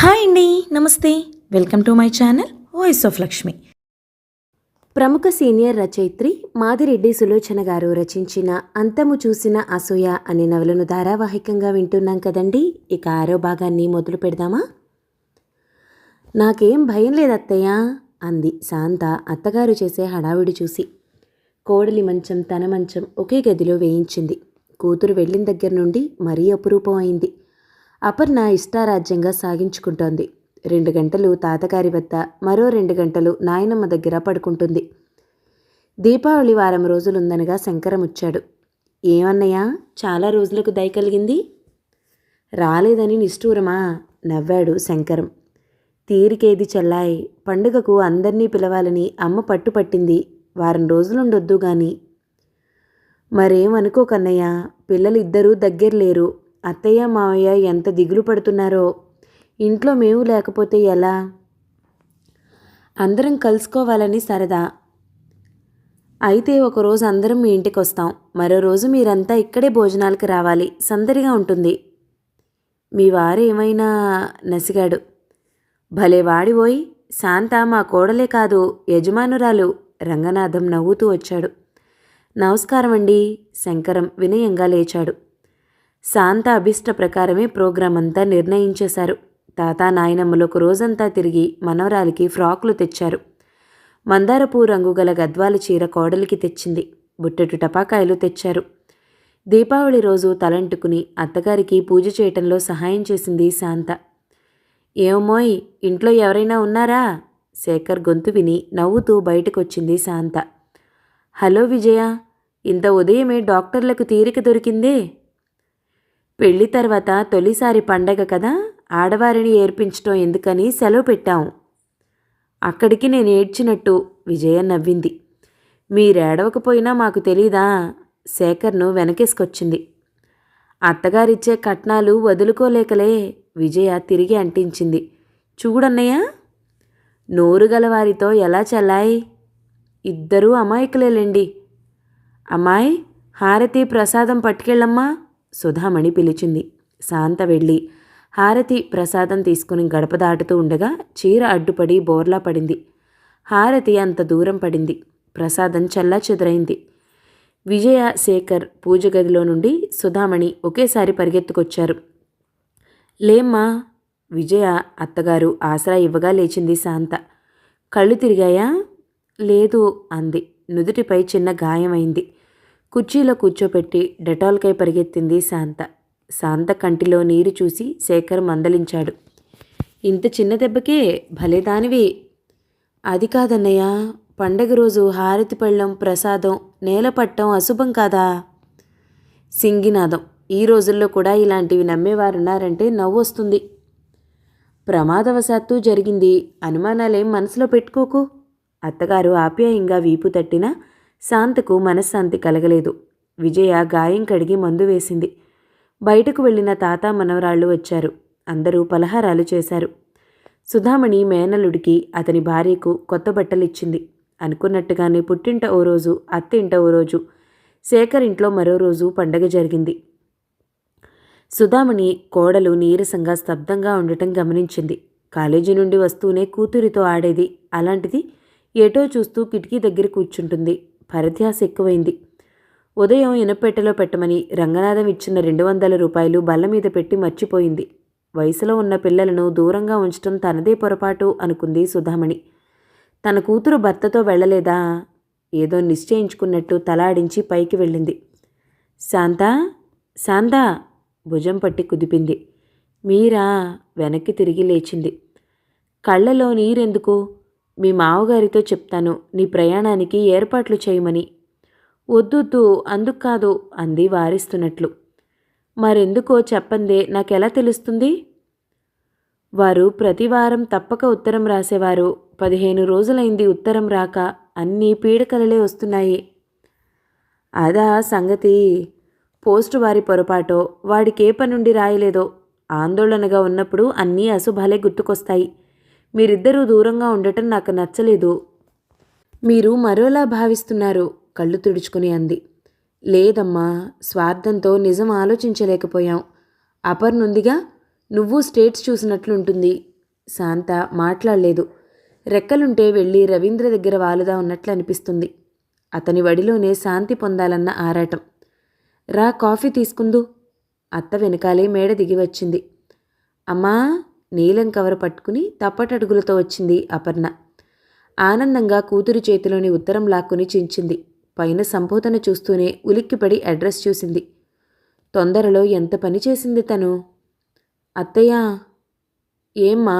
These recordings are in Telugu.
హాయ్ అండి, నమస్తే. Welcome to my channel voice of Lakshmi. ప్రముఖ సీనియర్ రచయిత్రి మాదిరెడ్డి సులోచన గారు రచించిన అంతము చూసిన అసూయ అనే నవలను ధారావాహికంగా వింటున్నాం కదండి. ఇక 6వ భాగాన్ని మొదలు పెడదామా? నాకేం భయం లేదత్తయ్య అంది శాంత అత్తగారు చేసే హడావిడి చూసి. కోడలి మంచం తన మంచం ఒకే గదిలో వేయించింది. కూతురు వెళ్ళిన దగ్గర నుండి మరీ అపురూపం అయింది. అపర్ణ ఇష్టారాజ్యంగా సాగించుకుంటోంది. 2 గంటలు తాతగారి వద్ద, మరో 2 గంటలు నాయనమ్మ దగ్గర పడుకుంటుంది. దీపావళి వారం రోజులుందనగా శంకరం వచ్చాడు. ఏమన్నయ్యా, చాలా రోజులకు దయ కలిగింది? రాలేదని నిష్ఠూరమా? నవ్వాడు శంకరం. తీరికేది చెల్లాయ్, పండుగకు అందర్నీ పిలవాలని అమ్మ పట్టుపట్టింది. వారం రోజులుండొద్దు గాని. మరేమనుకోకన్నయ్య, పిల్లలిద్దరూ దగ్గరలేరు. అత్తయ్య మావయ్య ఎంత దిగులు పడుతున్నారో. ఇంట్లో మేము లేకపోతే ఎలా? అందరం కలుసుకోవాలని సరదా. అయితే ఒకరోజు అందరం మీ ఇంటికి వస్తాం. మరో రోజు మీరంతా ఇక్కడే భోజనాలకు రావాలి. సందడిగా ఉంటుంది. మీ వారు ఏమైనా నసిగాడు. భలే వాడిపోయి, శాంత మా కోడలే కాదు, యజమానురాలు. రంగనాథం నవ్వుతూ వచ్చాడు. నమస్కారం అండి. శంకరం వినయంగా లేచాడు. శాంత అభిష్ట ప్రకారమే ప్రోగ్రాం అంతా నిర్ణయించేశారు. తాత నాయనమ్మలు ఒక రోజంతా తిరిగి మనవరాలికి ఫ్రాకులు తెచ్చారు. మందారపూ రంగు గల గద్వాల చీర కోడలికి తెచ్చింది. బుట్టెటు టపాకాయలు తెచ్చారు. దీపావళి రోజు తలంటుకుని అత్తగారికి పూజ చేయటంలో సహాయం చేసింది శాంత. ఏమోయ్, ఇంట్లో ఎవరైనా ఉన్నారా? శేఖర్ గొంతు విని నవ్వుతూ బయటకొచ్చింది శాంత. హలో విజయ, ఇంత ఉదయమే డాక్టర్లకు తీరిక దొరికిందే. పెళ్లి తర్వాత తొలిసారి పండగ కదా, ఆడవారిని ఏర్పించటం ఎందుకని సెలవు పెట్టాం. అక్కడికి నేను ఏడ్చినట్టు విజయ నవ్వింది. మీరేడవకపోయినా మాకు తెలీదా? శేఖర్ను వెనకేసుకొచ్చింది. అత్తగారిచ్చే కట్నాలు వదులుకోలేకలే, విజయ తిరిగి అంటించింది. చూడన్నయ్య, నోరుగలవారితో ఎలా చెల్లాయి? ఇద్దరూ అమాయకులేలేండి. అమ్మాయి, హారతి ప్రసాదం పట్టుకెళ్ళమ్మా, సుధామణి పిలిచింది. శాంత వెళ్ళి హారతి ప్రసాదం తీసుకుని గడప దాటుతూ ఉండగా చీర అడ్డుపడి బోర్లా పడింది. హారతి అంత దూరం పడింది. ప్రసాదం చల్లా చెదురైంది. విజయ, శేఖర్ పూజ గదిలో నుండి సుధామణి ఒకేసారి పరిగెత్తుకొచ్చారు. లేమ్మా. విజయ అత్తగారు ఆసరా ఇవ్వగా లేచింది శాంత. కళ్ళు తిరిగాయా? లేదు అంది. నుదుటిపై చిన్న గాయమైంది. కుర్చీలో కూర్చోపెట్టి డెటాల్కై పరిగెత్తింది శాంత. శాంత కంటిలో నీరు చూసి శేఖర్ మందలించాడు. ఇంత చిన్న దెబ్బకే భలేదానివి. అది కాదన్నయ్య, పండగ రోజు హారతి పళ్ళం ప్రసాదం నేలపట్టం అశుభం కాదా? సింగినాదం. ఈ రోజుల్లో కూడా ఇలాంటివి నమ్మేవారున్నారంటే నవ్వొస్తుంది. ప్రమాదవశాత్తు జరిగింది, అనుమానాలేం మనసులో పెట్టుకోకు. అత్తగారు ఆప్యాయంగా వీపు తట్టినా శాంతకు మనశ్శాంతి కలగలేదు. విజయ గాయం కడిగి మందు వేసింది. బయటకు వెళ్ళిన తాత మనవరాళ్లు వచ్చారు. అందరూ పలహారాలు చేశారు. సుధామణి మేనలుడికి, అతని భార్యకు కొత్త బట్టలిచ్చింది. అనుకున్నట్టుగానే పుట్టింట ఓ రోజు, అత్తింట ఓ రోజు, శేఖర్ ఇంట్లో మరో రోజు పండగ జరిగింది. సుధామణి కోడలు నీరసంగా స్తబ్దంగా ఉండటం గమనించింది. కాలేజీ నుండి వస్తూనే కూతురితో ఆడేది. అలాంటిది ఏటో చూస్తూ కిటికీ దగ్గర కూర్చుంటుంది. పరధ్యాస ఎక్కువైంది. ఉదయం ఇనపెట్టెలో పెట్టమని రంగనాథం ఇచ్చిన 200 రూపాయలు బల్ల మీద పెట్టి మర్చిపోయింది. వయసులో ఉన్న పిల్లలను దూరంగా ఉంచటం తనదే పొరపాటు అనుకుంది సుధామణి. తన కూతురు భర్తతో వెళ్ళలేదా? ఏదో నిశ్చయించుకున్నట్టు తలాడించి పైకి వెళ్ళింది. శాంతా, శాంతా, భుజం పట్టి కుదిపింది. మీరా? వెనక్కి తిరిగి లేచింది. కళ్ళలో నీరెందుకు? మీ మావగారితో చెప్తాను నీ ప్రయాణానికి ఏర్పాట్లు చేయమని. వద్దొద్దు, అందుకు కాదు అంది వారిస్తున్నట్లు. మరెందుకో చెప్పందే, నాకెలా తెలుస్తుంది? వారు ప్రతివారం తప్పక ఉత్తరం రాసేవారు. 15 రోజులైంది ఉత్తరం రాక. అన్నీ పీడకలలే వస్తున్నాయి. అదా సంగతి. పోస్టు వారి పొరపాటో, వాడికే పనుండి రాయలేదో. ఆందోళనగా ఉన్నప్పుడు అన్నీ అశుభాలే గుర్తుకొస్తాయి. మీరిద్దరూ దూరంగా ఉండటం నాకు నచ్చలేదు. మీరు మరోలా భావిస్తున్నారు, కళ్ళు తుడుచుకుని అంది. లేదమ్మా, స్వార్థంతో నిజం ఆలోచించలేకపోయాం. అపర్నుందిగా, నువ్వు స్టేట్స్ చూసినట్లుంటుంది. శాంత మాట్లాడలేదు. రెక్కలుంటే వెళ్ళి రవీంద్ర దగ్గర వాలుదా ఉన్నట్లు అనిపిస్తుంది. అతని వడిలోనే శాంతి పొందాలన్న ఆరాటం. రా కాఫీ తీసుకుందు. అత్త వెనకాలే మేడ దిగి వచ్చింది. అమ్మా, నీలం కవర్ పట్టుకుని తప్పటడుగులతో వచ్చింది అపర్ణ. ఆనందంగా కూతురి చేతిలోని ఉత్తరం లాక్కుని చించింది. పైన సంబోధన చూస్తూనే ఉలిక్కిపడి అడ్రస్ చూసింది. తొందరలో ఎంత పని చేసింది తను. అత్తయ్య. ఏమ్మా?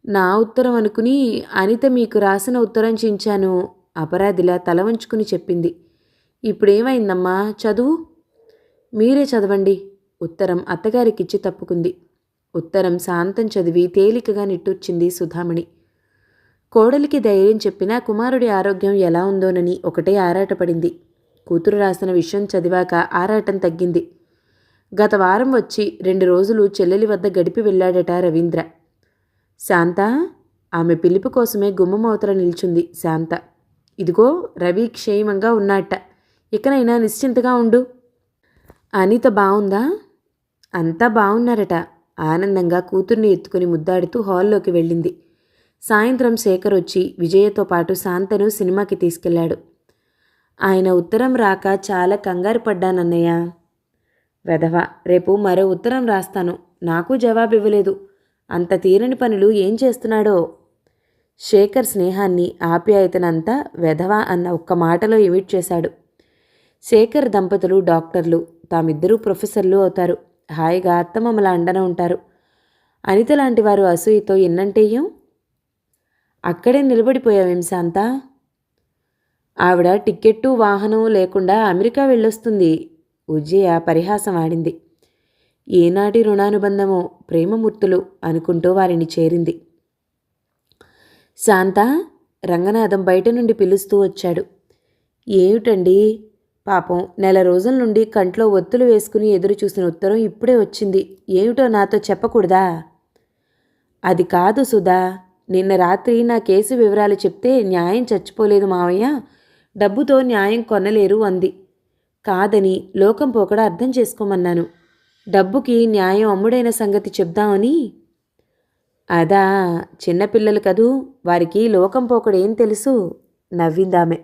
నా ఉత్తరం అనుకుని అనిత మీకు రాసిన ఉత్తరం చించాను. అపరాధిలా తల వంచుకుని చెప్పింది. ఇప్పుడేమైందమ్మా? చదువు. మీరే చదవండి. ఉత్తరం అత్తగారికిచ్చి తప్పుకుంది. ఉత్తరం శాంతం చదివి తేలికగా నిట్టూర్చింది సుధామణి. కోడలికి ధైర్యం చెప్పినా కుమారుడి ఆరోగ్యం ఎలా ఉందోనని ఒకటే ఆరాటపడింది. కూతురు రాసిన విషయం చదివాక ఆరాటం తగ్గింది. గత వారం వచ్చి 2 రోజులు చెల్లెలి వద్ద గడిపి వెళ్ళాడట రవీంద్ర. శాంత. ఆమె పిలుపు కోసమే గుమ్మమవతల నిల్చుంది శాంత. ఇదిగో రవి క్షేమంగా ఉన్నట్ట. ఇకనైనా నిశ్చింతగా ఉండు. అనిత బావుందా? అంతా బావున్నారట. ఆనందంగా కూతుర్ని ఎత్తుకుని ముద్దాడుతూ హాల్లోకి వెళ్ళింది. సాయంత్రం శేఖర్ వచ్చి విజయతో పాటు శాంతను సినిమాకి తీసుకెళ్లాడు. ఆయన ఉత్తరం రాక చాలా కంగారు పడ్డానన్నయ్య. వెధవ, రేపు మరో ఉత్తరం రాస్తాను. నాకు జవాబివ్వలేదు. అంత తీరని పనులు ఏం చేస్తున్నాడో. శేఖర్ స్నేహాన్ని ఆప్యాయతనంతా వెధవ అన్న ఒక్క మాటలో ఎమిట్ చేశాడు. శేఖర్ దంపతులు డాక్టర్లు, తామిద్దరూ ప్రొఫెసర్లు అవుతారు. హాయిగా అత్తమామల అండన ఉంటారు. అనిత లాంటి వారు అసూయతో ఎన్నంటేయం. అక్కడే నిలబడిపోయావేం శాంత? ఆవిడ టిక్కెట్టు వాహనం లేకుండా అమెరికా వెళ్ళొస్తుంది. ఉజ్జయ పరిహాసం ఆడింది. ఏనాటి రుణానుబంధమో ప్రేమమూర్తులు అనుకుంటూ వారిని చేరింది. శాంత. రంగనాథం బయట నుండి పిలుస్తూ వచ్చాడు. ఏమిటండి? పాపం నెల రోజుల నుండి కంట్లో ఒత్తులు వేసుకుని ఎదురు చూసిన ఉత్తరం ఇప్పుడే వచ్చింది. ఏమిటో నాతో చెప్పకూడదా? అది కాదు సుధా. నిన్న రాత్రి నా కేసు వివరాలు చెప్తే న్యాయం చచ్చిపోలేదు మావయ్య, డబ్బుతో న్యాయం కొనలేరు అంది. కాదని లోకం పోకడ అర్థం చేసుకోమన్నాను. డబ్బుకి న్యాయం అమ్ముడైన సంగతి చెప్దామని. అదా, చిన్నపిల్లలు కదూ, వారికి లోకం పోకడేం తెలుసు? నవ్విందామె.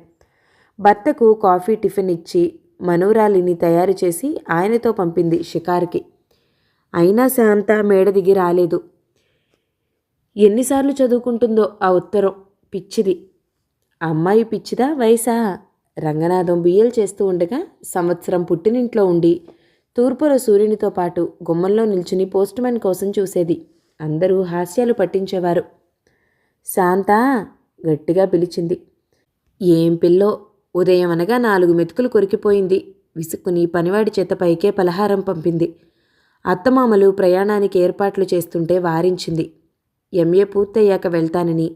భర్తకు కాఫీ టిఫిన్ ఇచ్చి మనోరాలిని తయారు చేసి ఆయనతో పంపింది షికారుకి. అయినా శాంత మేడ దిగి రాలేదు. ఎన్నిసార్లు చదువుకుంటుందో ఆ ఉత్తరం. పిచ్చిది. అమ్మాయి పిచ్చిదా వయసా? రంగనాథం బియ్యలు చేస్తూ ఉండగా సంవత్సరం పుట్టినింట్లో ఉండి తూర్పులో సూర్యునితో పాటు గుమ్మంలో నిల్చుని పోస్ట్మెన్ కోసం చూసేది. అందరూ హాస్యాలు పట్టించేవారు. శాంత గట్టిగా పిలిచింది. ఏం పిల్లో, ఉదయం అనగా 4 మెతుకులు కొరికిపోయింది. విసుక్కుని పనివాడి చేత పైకే పలహారం పంపింది. అత్తమామలు ప్రయాణానికి ఏర్పాట్లు చేస్తుంటే వారించింది. ఎంఏ పూర్తయ్యాక వెళ్తానని.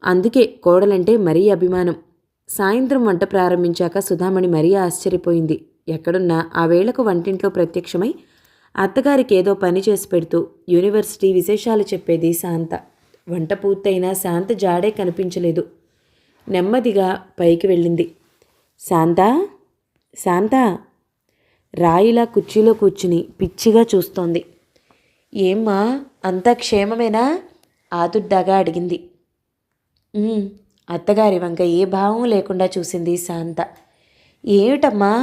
అందుకే కోడలంటే మరీ అభిమానం. సాయంత్రం వంట ప్రారంభించాక సుధామణి మరీ ఆశ్చర్యపోయింది. ఎక్కడున్నా ఆ వేళకు వంటింట్లో ప్రత్యక్షమై అత్తగారికి ఏదో పని చేసి పెడుతూ యూనివర్సిటీ విశేషాలు చెప్పేది శాంత. వంట పూర్తయినా శాంత జాడే కనిపించలేదు. నెమ్మదిగా పైకి వెళ్ళింది. శాంత. శాంత. రాయిలా కుర్చీలో కూర్చుని పిచ్చిగా చూస్తోంది. ఏమ్మా, అంతా క్షేమమేనా? ఆదుర్దాగా అడిగింది. అత్తగారి వంక ఏ భావం లేకుండా చూసింది శాంత. ఏమిటమ్మా?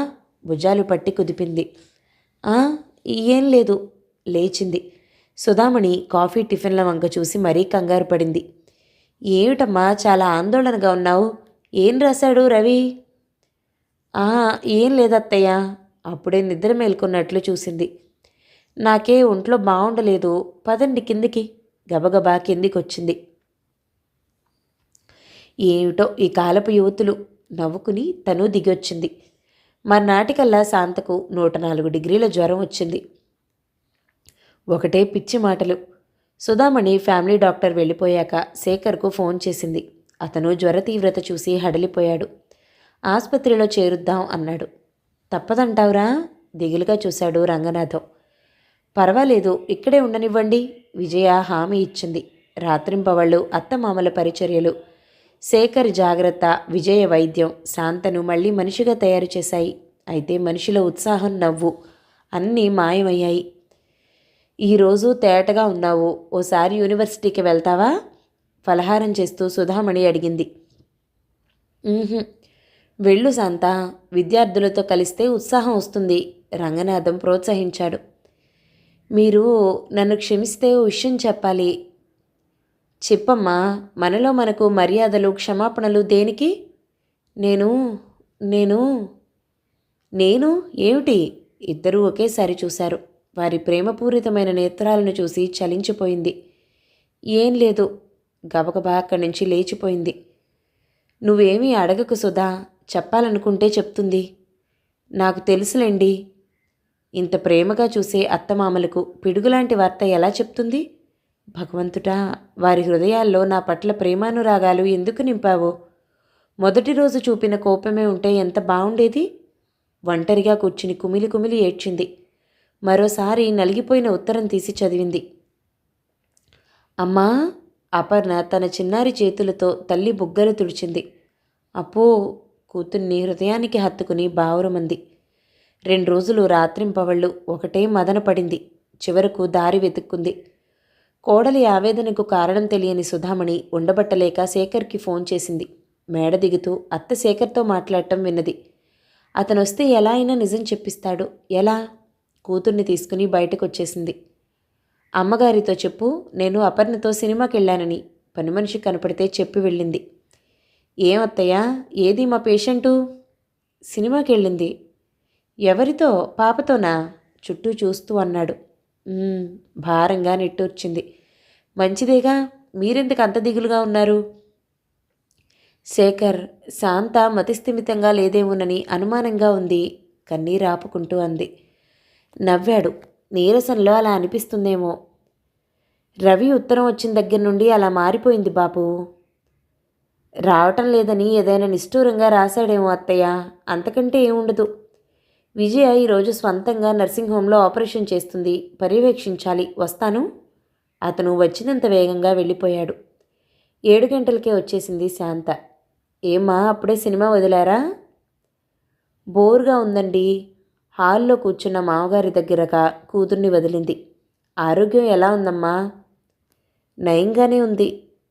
భుజాలు పట్టి కుదిపింది. ఏం లేదు. లేచింది. సుధామణి కాఫీ టిఫిన్ల వంక చూసి మరీ కంగారు పడింది. ఏమిటమ్మా చాలా ఆందోళనగా ఉన్నావు? ఏం రాశాడు రవి? ఏం లేదత్తయ్య. అప్పుడే నిద్ర మేల్కొన్నట్లు చూసింది. నాకే ఒంట్లో బాగుండలేదు, పదండి కిందికి. గబగబా కిందికొచ్చింది. ఏమిటో ఈ కాలపు యువతులు నవ్వుకుని తను దిగొచ్చింది. మర్నాటికల్లా శాంతకు 104 డిగ్రీల జ్వరం వచ్చింది. ఒకటే పిచ్చి మాటలు. సుధామణి ఫ్యామిలీ డాక్టర్ వెళ్ళిపోయాక శేఖర్కు ఫోన్ చేసింది. అతను జ్వర తీవ్రత చూసి హడలిపోయాడు. ఆసుపత్రిలో చేరుద్దాం అన్నాడు. తప్పదంటావురా? దిగులుగా చూశాడు రంగనాథం. పర్వాలేదు, ఇక్కడే ఉండనివ్వండి. విజయ హామీ ఇచ్చింది. రాత్రింపవళ్ళు అత్తమామల పరిచర్యలు, శేఖర్ జాగ్రత్త, విజయ వైద్యం శాంతను మళ్ళీ మనిషిగా తయారు చేశాయి. అయితే మనిషిలో ఉత్సాహం, నవ్వు అన్నీ మాయమయ్యాయి. ఈరోజు తేటగా ఉన్నావు, ఓసారి యూనివర్సిటీకి వెళ్తావా? ఫలహారం చేస్తూ సుధామణి అడిగింది. "ఊహుం. వెళ్ళు శాంత, విద్యార్థులతో కలిస్తే ఉత్సాహం వస్తుంది," రంగనాథం ప్రోత్సహించాడు. "మీరు నన్ను క్షమిస్తే ఓ విషయం చెప్పాలి." "చెప్పమ్మా, మనలో మనకు మర్యాదలు క్షమాపణలు దేనికి?" నేను నేను నేను ఏమిటి?" ఇద్దరూ ఒకేసారి చూశారు. వారి ప్రేమపూరితమైన నేత్రాలను చూసి చలించిపోయింది. "ఏం లేదు," గబగబా అక్కడి నుంచి లేచిపోయింది. "నువ్వేమీ అడగకు సుధా, చెప్పాలనుకుంటే చెప్తుంది." "నాకు తెలుసులేండి." ఇంత ప్రేమగా చూసే అత్తమామలకు పిడుగులాంటి వార్త ఎలా చెప్తుంది? భగవంతుడా, వారి హృదయాల్లో నా పట్ల ప్రేమానురాగాలు ఎందుకు నింపావో? మొదటి రోజు చూపిన కోపమే ఉంటే ఎంత బావుండేది? ఒంటరిగా కూర్చుని కుమిలి కుమిలి ఏడ్చింది. మరోసారి నలిగిపోయిన ఉత్తరం తీసి చదివింది. "అమ్మా." అపర్ణ తన చిన్నారి చేతులతో తల్లి బుగ్గలు తుడిచింది. "అప్పో." కూతుర్ని హృదయానికి హత్తుకుని బావురమంది. 2 రోజులు రాత్రింపవళ్ళు ఒకటే మదన పడింది. చివరకు దారి వెతుక్కుంది. కోడలి ఆవేదనకు కారణం తెలియని సుధామణి ఉండబట్టలేక శేఖర్కి ఫోన్ చేసింది. మేడ దిగుతూ అత్త శేఖర్తో మాట్లాడటం విన్నది. అతనొస్తే ఎలా అయినా నిజం చెప్పిస్తాడు. ఎలా? కూతుర్ని తీసుకుని బయటకొచ్చేసింది. "అమ్మగారితో చెప్పు, నేను అపర్ణతో సినిమాకెళ్ళానని." పనిమనిషి కనపడితే చెప్పి వెళ్ళింది. "ఏం అత్తయ్యా, ఏది మా పేషెంటు?" "సినిమాకెళ్ళింది." "ఎవరితో? పాపతోనా?" చుట్టూ చూస్తూ అన్నాడు. భారంగా నిట్టూర్చింది. "మంచిదేగా, మీరెందుకు అంత దిగులుగా ఉన్నారు?" "శేఖర్, శాంత మతిస్థిమితంగా లేదేమోనని అనుమానంగా ఉంది." కన్నీరు ఆపుకుంటూ అంది. నవ్వాడు. నీరసంలో అలా అనిపిస్తుందేమో. "రవి ఉత్తరం వచ్చిన దగ్గర నుండి అలా మారిపోయింది బాబు." "రావటం లేదని ఏదైనా నిష్ఠూరంగా రాశాడేమో అత్తయ్య, అంతకంటే ఏముండదు." "విజయ ఈరోజు స్వంతంగా నర్సింగ్ హోంలో ఆపరేషన్ చేస్తుంది, పర్యవేక్షించాలి, వస్తాను." అతను వచ్చినంత వేగంగా వెళ్ళిపోయాడు. 7 గంటలకే వచ్చేసింది శాంత. "ఏమ్మా, అప్పుడే సినిమా వదిలారా?" "బోర్గా ఉందండి." హాల్లో కూర్చున్న మామగారి దగ్గరగా కూతుర్ని వదిలింది. "ఆరోగ్యం ఎలా ఉందమ్మా?" "నయంగానే ఉంది."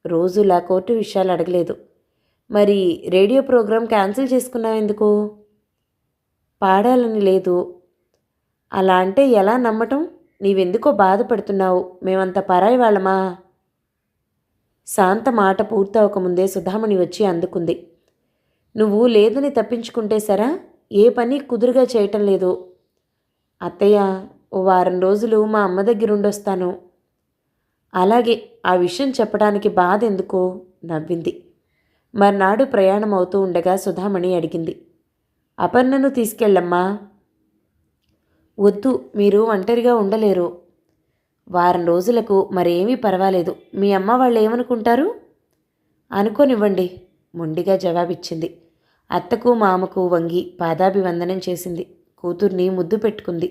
రోజులా కోర్టు విషయాలు అడగలేదు. "మరి రేడియో ప్రోగ్రాం క్యాన్సిల్ చేసుకున్నావెందుకు?" "పాడాలని లేదు." "అలా అంటే ఎలా నమ్మటం? నీవెందుకో బాధపడుతున్నావు. మేమంత పరాయి వాళ్ళమా?" శాంత మాట పూర్తవకముందే సుధామణి వచ్చి అందుకుంది. "నువ్వు లేదని తప్పించుకుంటే సరా, ఏ పని కుదురుగా చేయటం లేదు." "అత్తయ్య, ఓ వారం రోజులు మా అమ్మ దగ్గరుండొస్తాను." "అలాగే, ఆ విషయం చెప్పడానికి బాధ ఎందుకో?" నవ్వింది. మర్నాడు ప్రయాణం అవుతూ ఉండగా సుధామణి అడిగింది. "అపర్ణను తీసుకెళ్ళమ్మా." "వద్దు, మీరు ఒంటరిగా ఉండలేరు." "వారం రోజులకు మరేమీ పర్వాలేదు. మీ అమ్మ వాళ్ళు ఏమనుకుంటారు?" "అనుకోనివ్వండి." మొండిగా జవాబిచ్చింది. అత్తకు మామకు వంగి పాదాభివందనం చేసింది. కూతుర్ని ముద్దు పెట్టుకుంది.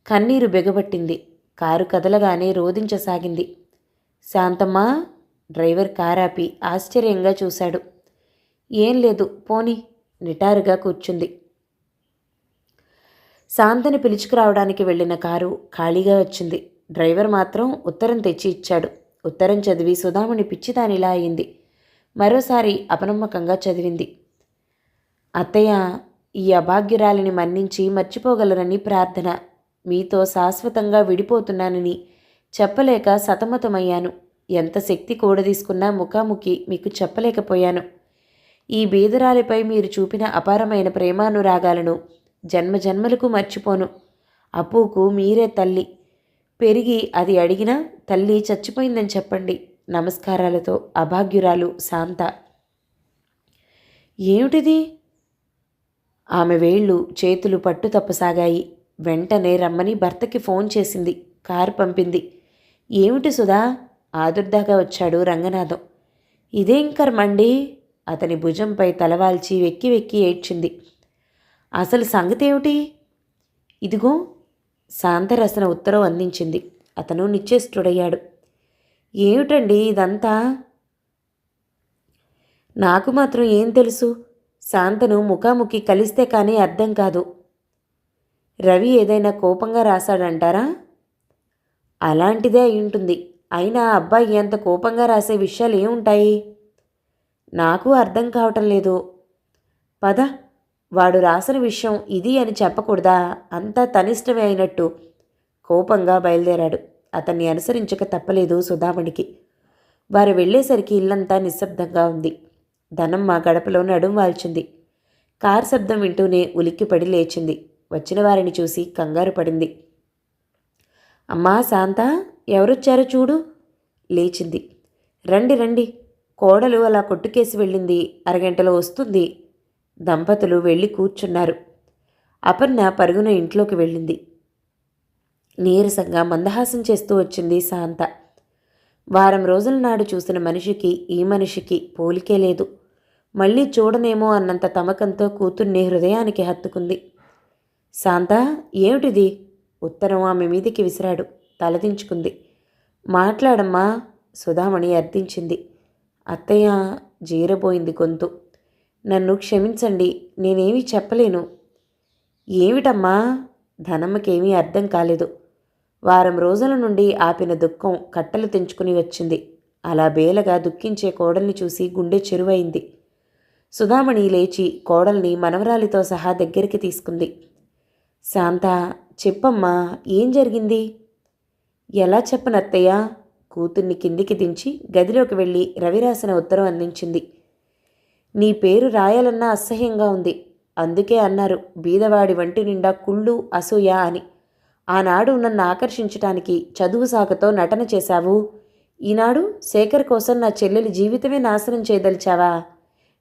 కన్నీరు బిగబట్టింది. కారు కదలగానే రోదించసాగింది. "శాంతమ్మా." డ్రైవర్ కారాపి ఆశ్చర్యంగా చూశాడు. "ఏం లేదు, పోనీ." నిటారుగా కూర్చుంది. శాంతని పిలుచుకురావడానికి వెళ్ళిన కారు ఖాళీగా వచ్చింది. డ్రైవర్ మాత్రం ఉత్తరం తెచ్చి ఇచ్చాడు. ఉత్తరం చదివి సుధామణి పిచ్చిదానిలా అయింది. మరోసారి అపనమ్మకంగా చదివింది. "అత్తయ్య, ఈ అభాగ్యురాలిని మన్నించి మర్చిపోగలరని ప్రార్థన. మీతో శాశ్వతంగా విడిపోతున్నానని చెప్పలేక సతమతమయ్యాను. ఎంత శక్తి కూడదీసుకున్నా ముఖాముఖి మీకు చెప్పలేకపోయాను. ఈ బీదరాలిపై మీరు చూపిన అపారమైన ప్రేమానురాగాలను జన్మజన్మలకు మర్చిపోను. అప్పుకు మీరే తల్లి. పెరిగి అది అడిగినా తల్లి చచ్చిపోయిందని చెప్పండి. నమస్కారాలతో అభాగ్యురాలు శాంత." "ఏమిటిది?" ఆమె వేళ్ళు చేతులు పట్టు తప్పసాగాయి. వెంటనే రమ్మని భర్తకి ఫోన్ చేసింది. కారు పంపింది. "ఏమిటి సుధా?" ఆదుర్దాగా వచ్చాడు రంగనాథం. "ఇదేం కర్మండి?" అతని భుజంపై తలవాల్చి వెక్కి వెక్కి ఏడ్చింది. "అసలు సంగతేమిటి?" "ఇదిగో." శాంతరసన ఉత్తరం అందించింది. అతను నిశ్చేష్టుడయ్యాడు. "ఏమిటండి ఇదంతా?" "నాకు మాత్రం ఏం తెలుసు? శాంతను ముఖాముఖి కలిస్తే కానీ అర్థం కాదు." "రవి ఏదైనా కోపంగా రాశాడంటారా?" అలాంటిదే అయి ఉంటుంది. అయినా ఆ అబ్బాయి అంత కోపంగా రాసే విషయాలు ఏముంటాయి? నాకు అర్థం కావటం లేదు. పద, వాడు రాసిన విషయం ఇది అని చెప్పకూడదా? అంతా తనిష్టమే అయినట్టు కోపంగా బయలుదేరాడు. అతన్ని అనుసరించక తప్పలేదు సుధామణికి. వారు వెళ్ళేసరికి ఇల్లంతా నిశ్శబ్దంగా ఉంది. ధనమ్మ గడపలో నడుం వాల్చింది. కారు శబ్దం వింటూనే ఉలిక్కిపడి లేచింది. వచ్చిన వారిని చూసి కంగారు పడింది. అమ్మా శాంత, ఎవరొచ్చారో చూడు. లేచింది. రండి రండి, కోడలు అలా కొట్టుకేసి వెళ్ళింది, అరగంటలో వస్తుంది. దంపతులు వెళ్ళి కూర్చున్నారు. అపర్ణ పరుగున ఇంట్లోకి వెళ్ళింది. నీరసంగా మందహాసం చేస్తూ వచ్చింది శాంత. వారం రోజుల నాడు చూసిన మనిషికి ఈ మనిషికి పోలికే లేదు. మళ్ళీ చూడనేమో అన్నంత తమకంతో కూతుర్ని హృదయానికి హత్తుకుంది. శాంత, ఏమిటిది? ఉత్తరం ఆమె మీదికి విసిరాడు. తలదించుకుంది. మాట్లాడమ్మా, సుధామణి అర్థించింది. అత్తయ్య, జీరబోయింది గొంతు. నన్ను క్షమించండి, నేనేమీ చెప్పలేను. ఏమిటమ్మా? ధనమ్మకేమీ అర్థం కాలేదు. వారం రోజుల నుండి ఆపిన దుఃఖం కట్టలు తెంచుకుని వచ్చింది. అలా బేలగా దుఃఖించే కోడల్ని చూసి గుండె చెరువైంది. సుధామణి లేచి కోడల్ని మనవరాలితో సహా దగ్గరికి తీసుకుంది. శాంత, చెప్పమ్మా, ఏం జరిగింది? ఎలా చెప్పనత్తయ్య? కూతుర్ని కిందికి దించి గదిలోకి వెళ్ళి రవి రాసిన ఉత్తరం అందించింది. నీ పేరు రాయాలన్నా అసహ్యంగా ఉంది. అందుకే అన్నారు బీదవాడి వంటి నిండా కుళ్ళు అసూయ అని. ఆనాడు నన్ను ఆకర్షించటానికి చదువు సాకతో నటన చేశావు. ఈనాడు శేఖర్ కోసం నా చెల్లెలి జీవితమే నాశనం చేయదలిచావా?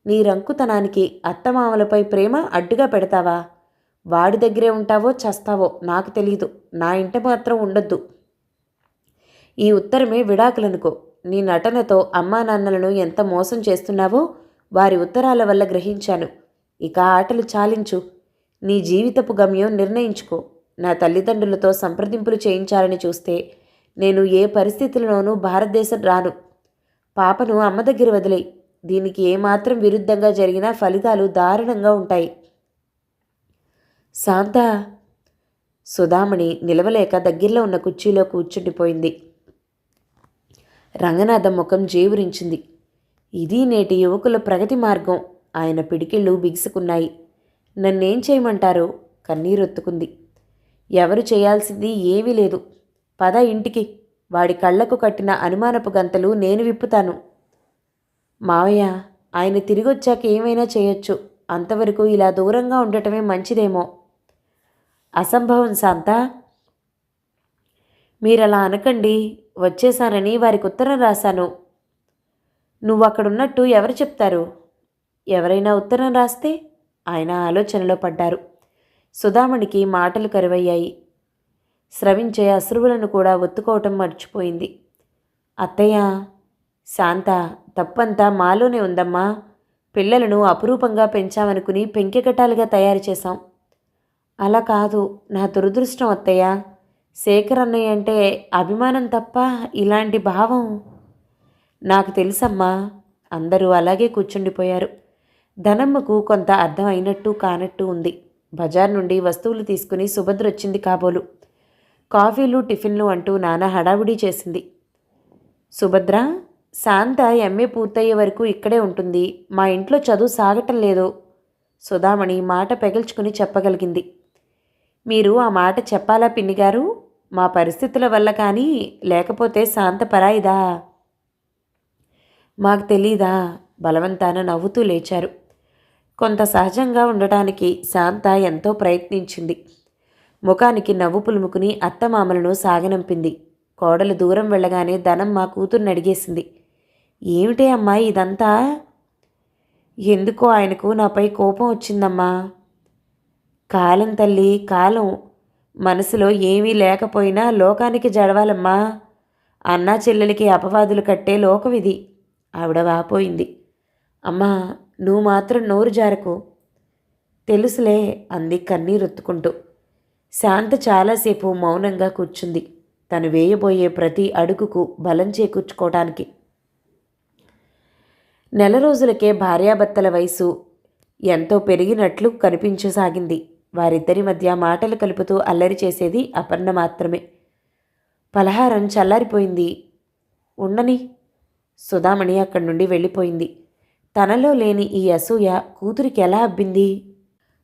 నీ రంకుతనానికి అత్తమామలపై ప్రేమ అడ్డుగా పెడతావా? వాడి దగ్గరే ఉంటావో చస్తావో నాకు తెలీదు. నా ఇంట మాత్రం ఉండొద్దు. ఈ ఉత్తరమే విడాకులనుకో. నీ నటనతో అమ్మా నాన్నలను ఎంత మోసం చేస్తున్నావో వారి ఉత్తరాల వల్ల గ్రహించాను. ఇక ఆటలు చాలించు. నీ జీవితపు గమ్యం నిర్ణయించుకో. నా తల్లిదండ్రులతో సంప్రదింపులు చేయించాలని చూస్తే నేను ఏ పరిస్థితుల్లోనూ భారతదేశం రాను. పాపను అమ్మ దగ్గర వదిలేయి. దీనికి ఏమాత్రం విరుద్ధంగా జరిగినా ఫలితాలు దారుణంగా ఉంటాయి. శాంత, సుధామణి నిలవలేక దగ్గరలో ఉన్న కుర్చీలో కూర్చుండిపోయింది. రంగనాథం ముఖం జేవురించింది. ఇది నేటి యువకుల ప్రగతి మార్గం. ఆయన పిడికిళ్ళు బిగుసుకున్నాయి. నన్నేం చేయమంటారో? కన్నీరొత్తుకుంది. ఎవరు చేయాల్సింది ఏమీ లేదు. పద ఇంటికి. వాడి కళ్లకు కట్టిన అనుమానపు గంతలు నేను విప్పుతాను. మావయ్య, ఆయన తిరిగొచ్చాక ఏమైనా చేయొచ్చు. అంతవరకు ఇలా దూరంగా ఉండటమే మంచిదేమో. అసంభవం శాంత. మీరలా అనకండి. వచ్చేశానని వారికి ఉత్తరం రాశాను. నువ్వు అక్కడున్నట్టు ఎవరు చెప్తారు? ఎవరైనా ఉత్తరం రాస్తే? ఆయన ఆలోచనలో పడ్డారు. సుధామణికి మాటలు కరువయ్యాయి. స్రవించే అశ్రువులను కూడా ఒత్తుకోవటం మర్చిపోయింది. అత్తయ్య, శాంత, తప్పంతా మాలోనే ఉందమ్మా. పిల్లలను అపురూపంగా పెంచామనుకుని పెంకెకటాలుగా తయారు చేశాం. అలా కాదు, నా దురదృష్టం అత్తయ్య. శేఖర్ అన్నయ్య అంటే అభిమానం తప్ప ఇలాంటి భావం. నాకు తెలుసమ్మా. అందరూ అలాగే కూర్చుండిపోయారు. ధనమ్మకు కొంత అర్థం అయినట్టు కానట్టు ఉంది. బజార్ నుండి వస్తువులు తీసుకుని సుభద్ర వచ్చింది కాబోలు. కాఫీలు టిఫిన్లు అంటూ నానా హడావుడి చేసింది. సుభద్ర, శాంత ఎంఏ పూర్తయ్యే వరకు ఇక్కడే ఉంటుంది. మా ఇంట్లో చదువు సాగటం లేదు. సుధామణి మాట పెగల్చుకుని చెప్పగలిగింది. మీరు ఆ మాట చెప్పాలా పిన్నిగారు? మా పరిస్థితుల వల్ల కానీ, లేకపోతే శాంత పరాయిదా? మాకు తెలీదా? బలవంతాన నవ్వుతూ లేచారు. కొంత సహజంగా ఉండటానికి శాంత ఎంతో ప్రయత్నించింది. ముఖానికి నవ్వు పులుముకుని అత్తమామలను సాగనంపింది. కోడలు దూరం వెళ్ళగానే ధనమ్మ కూతుర్ని అడిగేసింది. ఏమిటే అమ్మాయి ఇదంతా? ఎందుకో ఆయనకు నాపై కోపం వచ్చిందమ్మా. కాలం తల్లి, కాలం. మనసులో ఏమీ లేకపోయినా లోకానికి జడవాలమ్మా. అన్నా చెల్లెలికి అపవాదులు కట్టే లోకం ఇది. ఆవిడ వాపోయింది. అమ్మా, నువ్వు మాత్రం నోరు జారకు. తెలుసులే, అంది కన్నీరొత్తుకుంటూ. శాంత చాలాసేపు మౌనంగా కూర్చుంది. తను వేయబోయే ప్రతి అడుగుకు బలం చేకూర్చుకోవటానికి. నెల రోజులకే భార్యాభర్తల వయసు ఎంతో పెరిగినట్లు కనిపించసాగింది. వారిద్దరి మధ్య మాటలు కలుపుతూ అల్లరి చేసేది అపర్ణ మాత్రమే. పలహారం చల్లారిపోయింది. ఉండని. సుధామణి అక్కడి నుండి వెళ్ళిపోయింది. తనలో లేని ఈ అసూయ కూతురికి ఎలా అబ్బింది?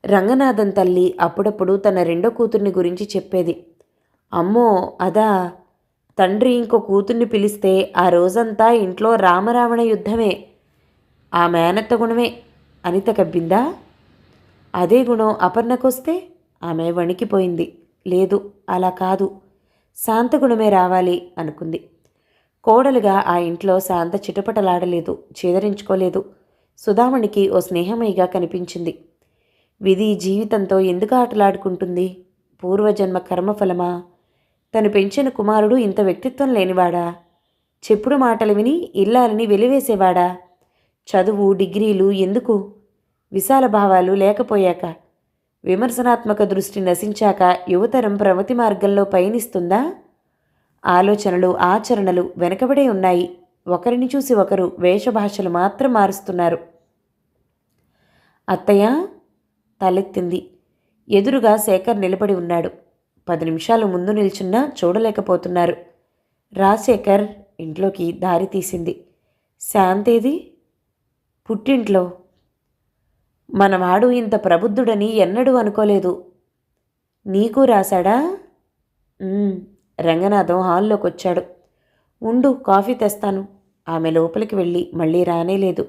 రంగనాథన్ తల్లి అప్పుడప్పుడు తన రెండో కూతుర్ని గురించి చెప్పేది. అమ్మో అదా, తండ్రి ఇంకో కూతుర్ని పిలిస్తే ఆ రోజంతా ఇంట్లో రామరావణ యుద్ధమే. ఆ మేనత్త గుణమే అనిత కబ్బిందా? అదే గుణం అపర్ణకొస్తే? ఆమె వణికిపోయింది. లేదు, అలా కాదు, శాంతగుణమే రావాలి అనుకుంది. కోడలుగా ఆ ఇంట్లో శాంత చిటపటలాడలేదు, చేదరించుకోలేదు. సుధామణికి ఓ స్నేహమయిగా కనిపించింది. విధి జీవితంతో ఎందుకు ఆటలాడుకుంటుంది? పూర్వజన్మ కర్మఫలమా? తను పెంచిన కుమారుడు ఇంత వ్యక్తిత్వం లేనివాడా? చెప్పుడు మాటలు విని ఇల్లాలని వెలివేసేవాడా? చదువు డిగ్రీలు ఎందుకు? విశాల భావాలు లేకపోయాక, విమర్శనాత్మక దృష్టి నశించాక యువతరం ప్రగతి మార్గంలో పయనిస్తుందా? ఆలోచనలు ఆచరణలు వెనకబడే ఉన్నాయి. ఒకరిని చూసి ఒకరు వేషభాషలు మాత్రం మారుస్తున్నారు. అత్తయ్య తలెత్తింది. ఎదురుగా శేఖర్ నిలబడి ఉన్నాడు. 10 నిమిషాలు ముందు నిల్చున్నా చూడలేకపోతున్నారు. రాజశేఖర్ ఇంట్లోకి దారి తీసింది. శాంతేది? పుట్టింట్లో. మనవాడు ఇంత ప్రబుద్ధుడని ఎన్నడూ అనుకోలేదు. నీకు రాశాడా? రంగనాథం హాల్లోకి వచ్చాడు. ఉండు, కాఫీ తెస్తాను. ఆమె లోపలికి వెళ్ళి మళ్ళీ రానేలేదు.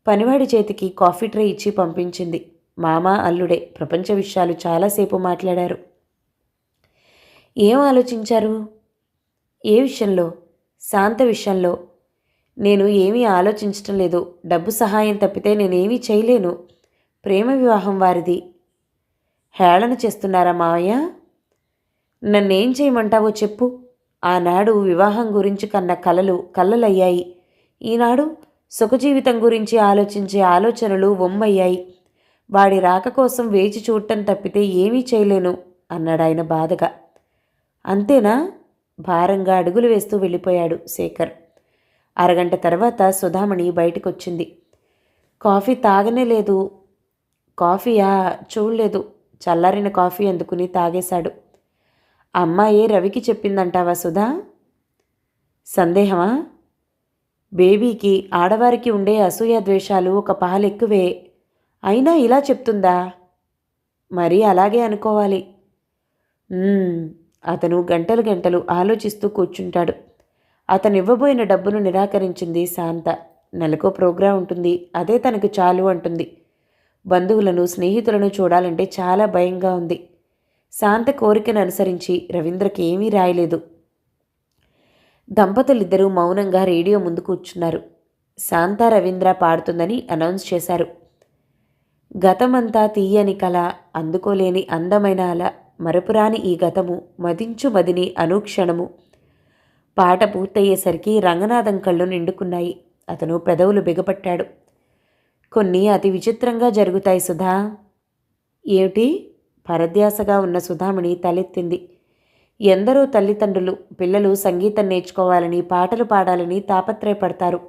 పనివాడి చేతికి కాఫీ ట్రే ఇచ్చి పంపించింది. మామ అల్లుడే ప్రపంచ విషయాలు చాలాసేపు మాట్లాడారు. ఏం ఆలోచించారు? ఏ విషయంలో? శాంత విషయంలో. నేను ఏమీ ఆలోచించటం లేదు. డబ్బు సహాయం తప్పితే నేనేమీ చేయలేను. ప్రేమ వివాహం వారిది. హేళన చేస్తున్నారా మావయ్య? నన్నేం చేయమంటావో చెప్పు. ఆనాడు వివాహం గురించి కన్న కలలు కల్లలయ్యాయి. ఈనాడు సుఖజీవితం గురించి ఆలోచించే ఆలోచనలు వమ్మయ్యాయి. వాడి రాక కోసం వేచి చూడటం తప్పితే ఏమీ చేయలేను అన్నాడాయన బాధగా. అంతేనా? భారంగా అడుగులు వేస్తూ వెళ్ళిపోయాడు శేఖర్. అరగంట తర్వాత సుధామణి బయటకొచ్చింది. కాఫీ తాగనే లేదు. కాఫీయా? చూడలేదు. చల్లారిన కాఫీ అందుకుని తాగేశాడు. అమ్మాయే రవికి చెప్పిందంటావా సుధా? సందేహమా? బేబీకి ఆడవారికి ఉండే అసూయ ద్వేషాలు ఒక పాలెక్కువే. అయినా ఇలా చెప్తుందా? మరీ అలాగే అనుకోవాలి. అతను గంటలు గంటలు ఆలోచిస్తూ కూర్చుంటాడు. అతనివ్వబోయిన డబ్బును నిరాకరించింది శాంత. నెలకో ప్రోగ్రాం ఉంటుంది, అదే తనకు చాలు అంటుంది. బంధువులను స్నేహితులను చూడాలంటే చాలా భయంగా ఉంది. శాంత కోరికను అనుసరించి రవీంద్రకి ఏమీ రాయలేదు. దంపతులిద్దరూ మౌనంగా రేడియో ముందు కూర్చున్నారు. శాంత రవీంద్ర పాడుతుందని అనౌన్స్ చేశారు. గతమంతా తీయని కళ, అందుకోలేని అందమైన అల, మరపురాని ఈ గతము, మదించు మదిని అనుక్షణము. పాట పూర్తయ్యేసరికి రంగనాథం కళ్ళు నిండుకున్నాయి. అతను పెదవులు బిగపట్టాడు. కొన్ని అతి విచిత్రంగా జరుగుతాయి సుధా. ఏమిటి? పరధ్యాసగా ఉన్న సుధామణి తలెత్తింది. ఎందరో తల్లిదండ్రులు పిల్లలు సంగీతం నేర్చుకోవాలని, పాటలు పాడాలని తాపత్రయపడతారు.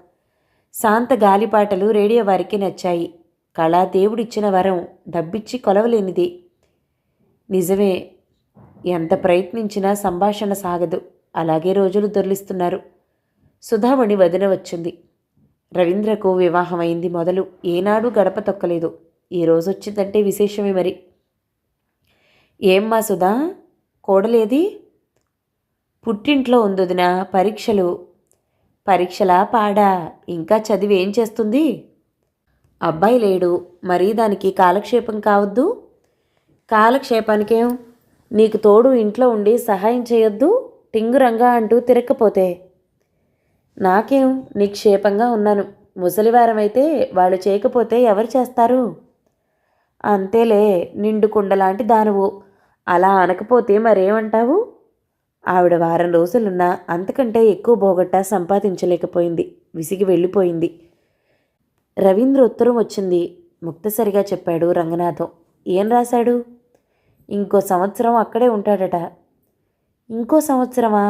శాంత గాలిపాటలు రేడియో వారికి నచ్చాయి. కళ దేవుడిచ్చిన వరం, డబ్బిచ్చి కొలవలేనిది. నిజమే, ఎంత ప్రయత్నించినా సంభాషణ సాగదు. అలాగే రోజులు దొర్లిస్తున్నారు. సుధామణి వదిన వచ్చింది. రవీంద్రకు వివాహమైంది మొదలు ఏనాడు గడప తొక్కలేదు. ఈ రోజొచ్చిందంటే విశేషమే మరి. ఏమ్మా సుధా, కోడలేది? పుట్టింట్లో ఉందొదినా. పరీక్షలు. పరీక్షలా పాడా? ఇంకా చదివి ఏం చేస్తుంది? అబ్బాయి లేడు, మరీ దానికి కాలక్షేపం కావద్దు? కాలక్షేపానికేం? నీకు తోడు ఇంట్లో ఉండి సహాయం చేయొద్దు? టింగురంగా అంటూ తిరక్కపోతే. నాకేం, నిక్షేపంగా ఉన్నాను. ముసలివారమైతే వాళ్ళు చేయకపోతే ఎవరు చేస్తారు? అంతేలే, నిండు కుండలాంటి దానవు. అలా అనకపోతే మరేమంటావు? ఆవిడ వారం రోజులున్నా అంతకంటే ఎక్కువ బోగట్టా సంపాదించలేకపోయింది. విసిగి వెళ్ళిపోయింది. రవీంద్ర ఉత్తరం వచ్చింది. ముక్తసరిగా చెప్పాడు రంగనాథం. ఏం రాశాడు? ఇంకో సంవత్సరం అక్కడే ఉంటాడట. ఇంకో సంవత్సరమా?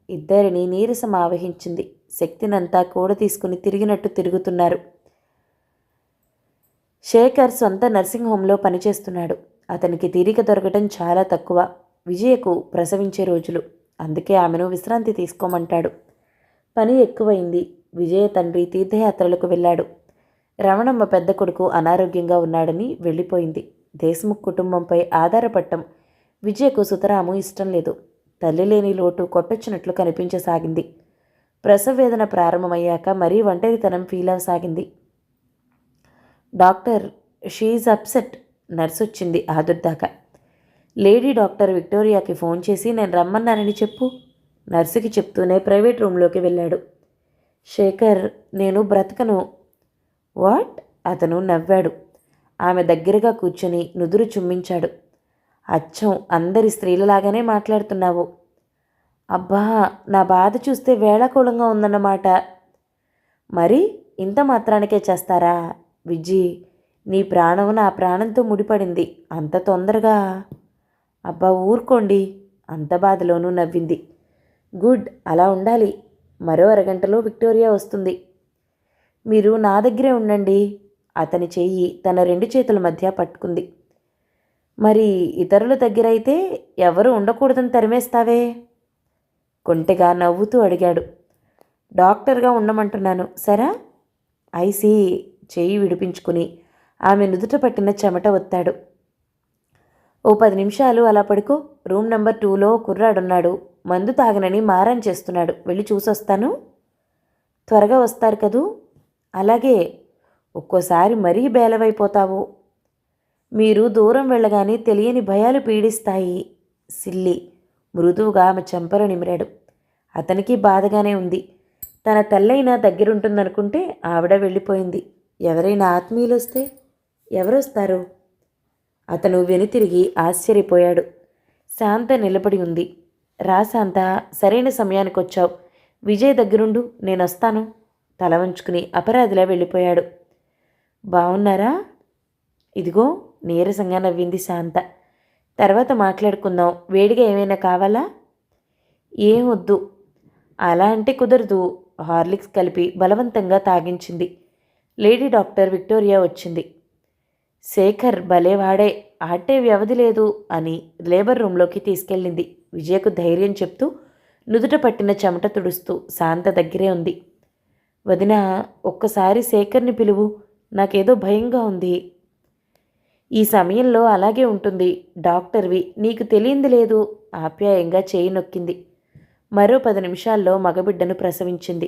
ఇద్దరిని నీరసం ఆవహించింది. శక్తినంతా కూడ తీసుకుని తిరిగినట్టు తిరుగుతున్నారు. శేఖర్ సొంత నర్సింగ్ హోంలో పనిచేస్తున్నాడు. అతనికి తీరిక దొరకటం చాలా తక్కువ. విజయకు ప్రసవించే రోజులు. అందుకే ఆమెను విశ్రాంతి తీసుకోమంటాడు. పని ఎక్కువైంది. విజయ తండ్రి తీర్థయాత్రలకు వెళ్ళాడు. రమణమ్మ పెద్ద కొడుకు అనారోగ్యంగా ఉన్నాడని వెళ్ళిపోయింది. దేశ్ముఖ్ కుటుంబంపై ఆధారపడటం విజయకు సుతరాము ఇష్టం లేదు. తల్లి లేని లోటు కొట్టొచ్చినట్లు కనిపించసాగింది. ప్రసవ వేదన ప్రారంభమయ్యాక మరీ ఒంటరితనం ఫీల్ అవసాగింది. Doctor, she is upset. నర్సొచ్చింది ఆదుర్దాకా. లేడీ డాక్టర్ విక్టోరియాకి ఫోన్ చేసి నేను రమ్మన్నానని చెప్పు. నర్సుకి చెప్తూనే ప్రైవేట్ రూమ్లోకి వెళ్ళాడు. శేఖర్, నేను బ్రతకను. వాట్? అతను నవ్వాడు. ఆమె దగ్గరగా కూర్చొని నుదురు చుమ్మించాడు. అచ్చం అందరి స్త్రీలలాగానే మాట్లాడుతున్నావు. అబ్బా, నా బాధ చూస్తే వేళాకోళంగా ఉందన్నమాట. మరి ఇంత మాత్రానికే చేస్తారా? విజ్జి, నీ ప్రాణం నా ప్రాణంతో ముడిపడింది. అంత తొందరగా? అబ్బా ఊరుకోండి. అంత బాధలోనూ నవ్వింది. గుడ్, అలా ఉండాలి. మరో అరగంటలో విక్టోరియా వస్తుంది. మీరు నా దగ్గరే ఉండండి. అతని చెయ్యి తన 2 చేతుల మధ్య పట్టుకుంది. మరి ఇతరుల దగ్గర అయితే ఎవరు ఉండకూడదని తరిమేస్తావే? కొంటెగా నవ్వుతూ అడిగాడు. డాక్టర్గా ఉండమంటున్నాను సరా? ఐసి. చెయ్యి విడిపించుకుని ఆమె నుదుట పట్టిన చెమట ఒత్తాడు. ఓ 10 నిమిషాలు అలా పడుకో. రూమ్ నెంబర్ 2లో కుర్రాడున్నాడు. మందు తాగనని మారం చేస్తున్నాడు. వెళ్ళి చూసొస్తాను. త్వరగా వస్తారు కదూ? అలాగే. ఒక్కోసారి మరీ బేలవైపోతావు. మీరు దూరం వెళ్ళగానే తెలియని భయాలు పీడిస్తాయి. సిల్లి. మృదువుగా ఆమె చెంపలు నిమిరాడు. అతనికి బాధగానే ఉంది. తన తల్లైనా దగ్గరుంటుందనుకుంటే ఆవిడ వెళ్ళిపోయింది. ఎవరైనా ఆత్మీయులు వస్తే? ఎవరొస్తారు? అతను వెనుతిరిగి ఆశ్చర్యపోయాడు. శాంత నిలబడి ఉంది. రా శాంత, సరైన సమయానికి వచ్చావు. విజయ్ దగ్గరుండు, నేనొస్తాను. తల వంచుకుని అపరాధిలా వెళ్ళిపోయాడు. బావున్నారా? ఇదిగో. నీరసంగా నవ్వింది శాంత. తర్వాత మాట్లాడుకుందాం. వేడిగా ఏమైనా కావాలా? ఏం వద్దు. అలా అంటే కుదరదు. హార్లిక్స్ కలిపి బలవంతంగా తాగించింది. లేడీ డాక్టర్ విక్టోరియా వచ్చింది. శేఖర్ భలేవాడే, ఆటే వ్యవధి లేదు అని లేబర్ రూమ్లోకి తీసుకెళ్ళింది. విజయకు ధైర్యం చెప్తూ నుదుట పట్టిన చెమట తుడుస్తూ శాంత దగ్గరే ఉంది. వదిన, ఒక్కసారి శేఖర్ని పిలువు. నాకేదో భయంగా ఉంది. ఈ సమయంలో అలాగే ఉంటుంది. డాక్టర్వి, నీకు తెలియంది లేదు. ఆప్యాయంగా చేయి నొక్కింది. మరో 10 నిమిషాల్లో మగబిడ్డను ప్రసవించింది.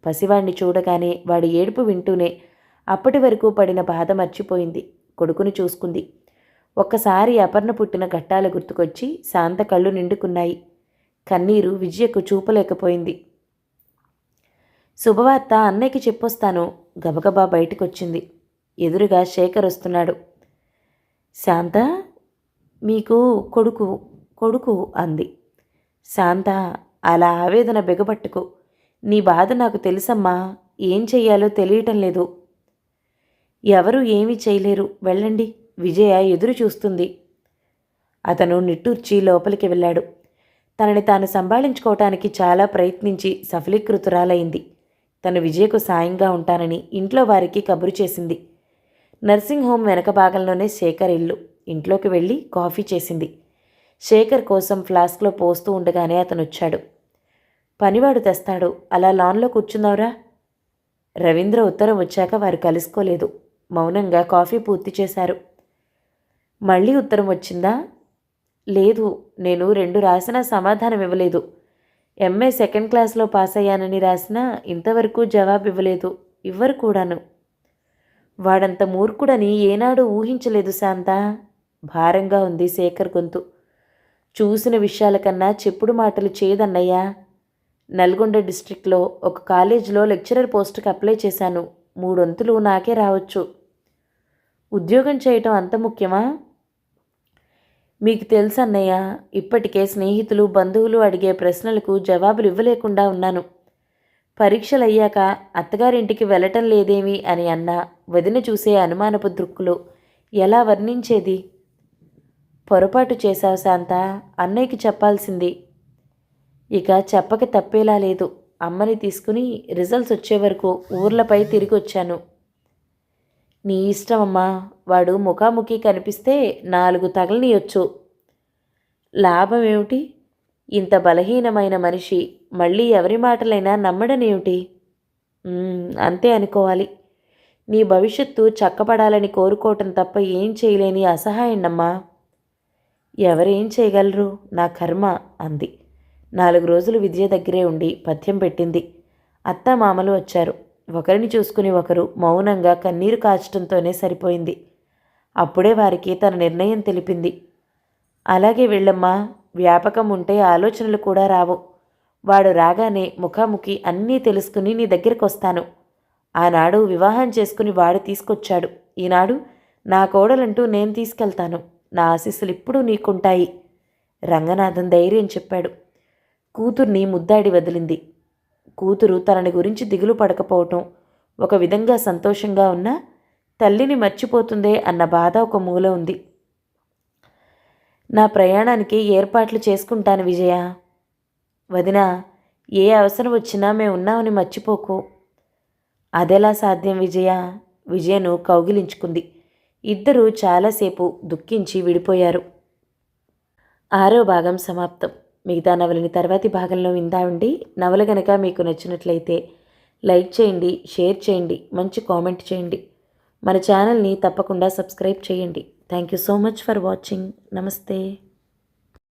పసివాణ్ణి చూడగానే వాడి ఏడుపు వింటూనే అప్పటి వరకు పడిన బాధ మర్చిపోయింది. కొడుకుని చూసుకుంది. ఒక్కసారి అపర్ణ పుట్టిన ఘట్టాలు గుర్తుకొచ్చి శాంత కళ్ళు నిండుకున్నాయి. కన్నీరు విజయకు చూపలేకపోయింది. శుభవార్త అన్నయ్యకి చెప్పొస్తాను. గబగబా బయటకొచ్చింది. ఎదురుగా శేఖర్ వస్తున్నాడు. శాంత, మీకు కొడుకు అంది. శాంత, అలా ఆవేదన బిగబట్టుకు. నీ బాధ నాకు తెలుసమ్మా. ఏం చెయ్యాలో తెలియటం లేదు. ఎవరు ఏమీ చేయలేరు. వెళ్ళండి. విజయ ఎదురు చూస్తుంది. అతను నిట్టూర్చి లోపలికి వెళ్ళాడు. తనని తాను సంభాళించుకోవటానికి చాలా ప్రయత్నించి సఫలీకృతురాలైంది. తను విజయకు సాయంగా ఉంటానని ఇంట్లో వారికి కబురు చేసింది. నర్సింగ్ హోమ్ వెనక భాగంలోనే శేఖర్ ఇల్లు. ఇంట్లోకి వెళ్ళి కాఫీ చేసింది. శేఖర్ కోసం ఫ్లాస్క్లో పోస్తూ ఉండగానే అతను వచ్చాడు. పనివాడు తెస్తాడు. అలా లాన్లో కూర్చున్నావురా? రవీంద్ర ఉత్తరం వచ్చాక వారు కలుసుకోలేదు. మౌనంగా కాఫీ పూర్తి చేశారు. మళ్ళీ ఉత్తరం వచ్చిందా? లేదు. నేను 2 రాసినా సమాధానం ఇవ్వలేదు. ఎంఏ 2nd క్లాస్లో పాస్ అయ్యానని రాసినా ఇంతవరకు జవాబు ఇవ్వలేదు. ఇవ్వరు కూడాను. వాడంత మూర్ఖుడని ఏనాడు ఊహించలేదు శాంత. భారంగా ఉంది శేఖర్ గొంతు. చూసిన విషయాల కన్నా చెప్పుడు మాటలు చేయదన్నయ్యా. నల్గొండ డిస్ట్రిక్ట్లో ఒక కాలేజీలో లెక్చరర్ పోస్టుకి అప్లై చేశాను. 3 వంతులు నాకే రావచ్చు. ఉద్యోగం చేయటం అంత ముఖ్యమా? మీకు తెలుసు అన్నయ్య, ఇప్పటికే స్నేహితులు బంధువులు అడిగే ప్రశ్నలకు జవాబులు ఇవ్వలేకుండా ఉన్నాను. పరీక్షలు అయ్యాక అత్తగారింటికి వెళ్ళటం లేదేమి అని అన్నా వదిన చూసే అనుమానపు దృక్కులు ఎలా వర్ణించేది? పొరపాటు చేశావు శాంత. అన్నయ్యకి చెప్పాల్సింది. ఇక చెప్పక తప్పేలా లేదు. అమ్మని తీసుకుని రిజల్ట్స్ వచ్చే వరకు ఊర్లపై తిరిగి వచ్చాను. నీ ఇష్టమమ్మా. వాడు ముఖాముఖి కనిపిస్తే 4 తగలనీయొచ్చు. లాభం ఏమిటి? ఇంత బలహీనమైన మనిషి మళ్ళీ ఎవరి మాటలైనా నమ్మడనేమిటి? అంతే అనుకోవాలి. నీ భవిష్యత్తు చక్కపడాలని కోరుకోవటం తప్ప ఏం చేయలేని అసహాయన్నమ్మా. ఎవరేం చేయగలరు? నా కర్మ అంది. 4 రోజులు విద్య దగ్గరే ఉండి పథ్యం పెట్టింది. అత్తామామలు వచ్చారు. ఒకరిని చూసుకుని ఒకరు మౌనంగా కన్నీరు కాచటంతోనే సరిపోయింది. అప్పుడే వారికి తన నిర్ణయం తెలిపింది. అలాగే వెళ్ళమ్మా, వ్యాపకం ఉంటే ఆలోచనలు కూడా రావు. వాడు రాగానే ముఖాముఖి అన్నీ తెలుసుకుని నీ దగ్గరికి వస్తాను. ఆనాడు వివాహం చేసుకుని వాడు తీసుకొచ్చాడు. ఈనాడు నా కోడలంటూ నేను తీసుకెళ్తాను. నా ఆశీస్సులు ఇప్పుడు నీకుంటాయి. రంగనాథన్ ధైర్యం చెప్పాడు. కూతుర్ని ముద్దాడి వదిలింది. కూతురు తనని గురించి దిగులు పడకపోవటం ఒక విధంగా సంతోషంగా ఉన్నా తల్లిని మర్చిపోతుందే అన్న బాధ ఒక మూల ఉంది. నా ప్రయాణానికి ఏర్పాట్లు చేసుకుంటాను విజయ. వదినా, ఏ అవసరం వచ్చినా మేము ఉన్నామని మర్చిపోకు. అదెలా సాధ్యం విజయ? విజయను కౌగిలించుకుంది. ఇద్దరూ చాలాసేపు దుఃఖించి విడిపోయారు. 6వ భాగం సమాప్తం. మిగతా నవలని తర్వాతి భాగంలో విందామండి. నవల గనక మీకు నచ్చినట్లయితే లైక్ చేయండి, షేర్ చేయండి, మంచి కామెంట్ చేయండి. మన ఛానల్ని తప్పకుండా సబ్స్క్రైబ్ చేయండి. Thank you so much for watching. నమస్తే.